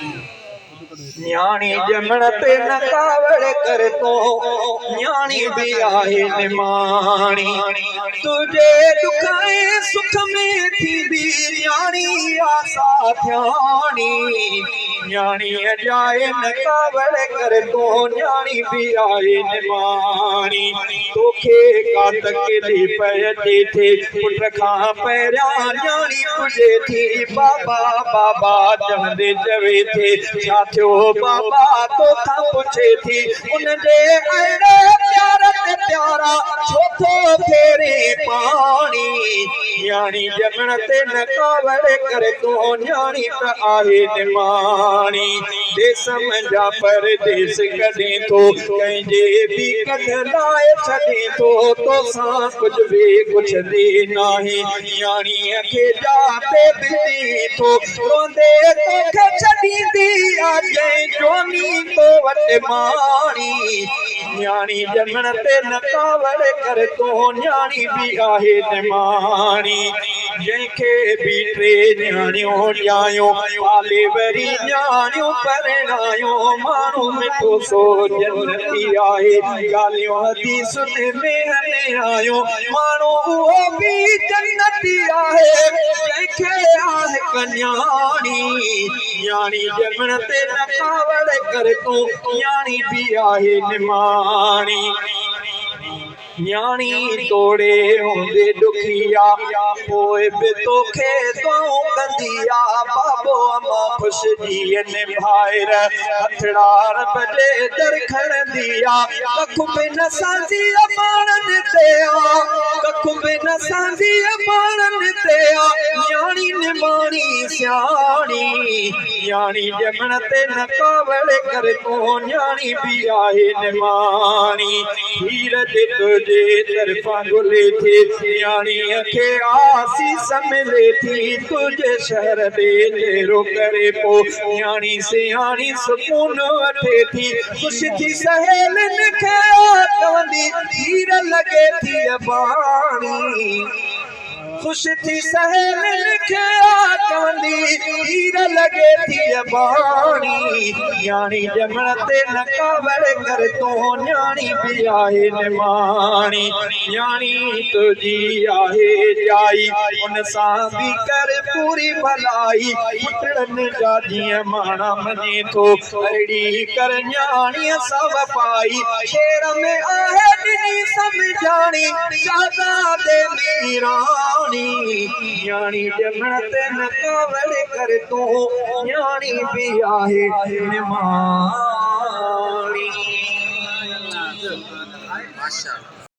न्याणी जमण ते न कावड़ कर तो न्याणी भी आहे निमाणी तुझे दुखाए सुख में थी भी न्याणी आसा ध्यानी न्याणी जाए न कावड़ कर तो न्याणी भी आहे निमाणी तोखे का तकलीफ़ अचे थे पुट खां पहिरियां न्याणी पुॼे थी बाबा बाबा चवंदे चवे थे छा थियो बाबा तोखां पुछे थी उनजे अहिड़े प्यार ते प्यारा छो थो फेरे पाणी न्याणी ॼमण ते न कावड़ कर तो न्याणी त आहे निमाणी देश मुंहिंजा परदेस कढे थो कंहिंजे बि कढ लाइ छॾे थो तोसां कुझु बि पुछंदी नाहे न्याणीअ खे जाते बि ॾे थो रोंदे तोखे छॾींदी जय जोनी तो वट माणी न्याणी ॼमण ते न कावड़ कर तो न्याणी भी आहे निमाणी जंहिंखे बि टे न्याणियूं ॼायूं पाले वरी न्याणियूं परणायूं माण्हू मिठो सो जन्नती आहे ॻाल्हियूं हदीस में हले आहियूं माण्हू उहो बि जन्नती आहे जंहिंखे आहे कन्याणी न्याणी ॼमण ते न कावड़ कर तूं न्याणी भी आहे निमाणी न्याणी तोड़े हूंदे दुखिया पोइ बि तोखे दुआऊं कंदी आ बाबो अम्मा ख़ुशि जी निभाइर हथड़ा रब जे दर खणंदी आ कख बि न सांदी पाणनि ते आ कख बि न सांदी पाणनि ते आ न्याणी निमाणी सियाणी न्याणी ॼमण ते न कावड़ कर तो न्याणी भी आहे निमाणी हीर ते तुझे तरफां ॻोल्हे थी न्याणीअ खे आसीस मिले थी तुझे शहर ॾे तेरो करे पोइ न्याणी सियाणी सुकून वठे थी ख़ुशि थी सहेलियुनि खे चवंदी हीर लॻे थी अबाणी ख़ुशि थी सहेलियुनि खे चवंदी हीर लॻे थी अबाणी न्याणी ॼमण ते न कावड़ कर तो न्याणी भी आहे निमाणी न्याणी तुझी आहे जाई उन सां बि कर पूरी भलाई पुटड़नि जा जीअं माणा मञे थो अहिड़ी कर न्याणीअ सां वफ़ाई शेर में आहे ॾिनी सम्झाणी शहज़ादे मीराणी न्याणी ॼमण ते न कावड़ कर तो न्याणी भी आहे निमाणी।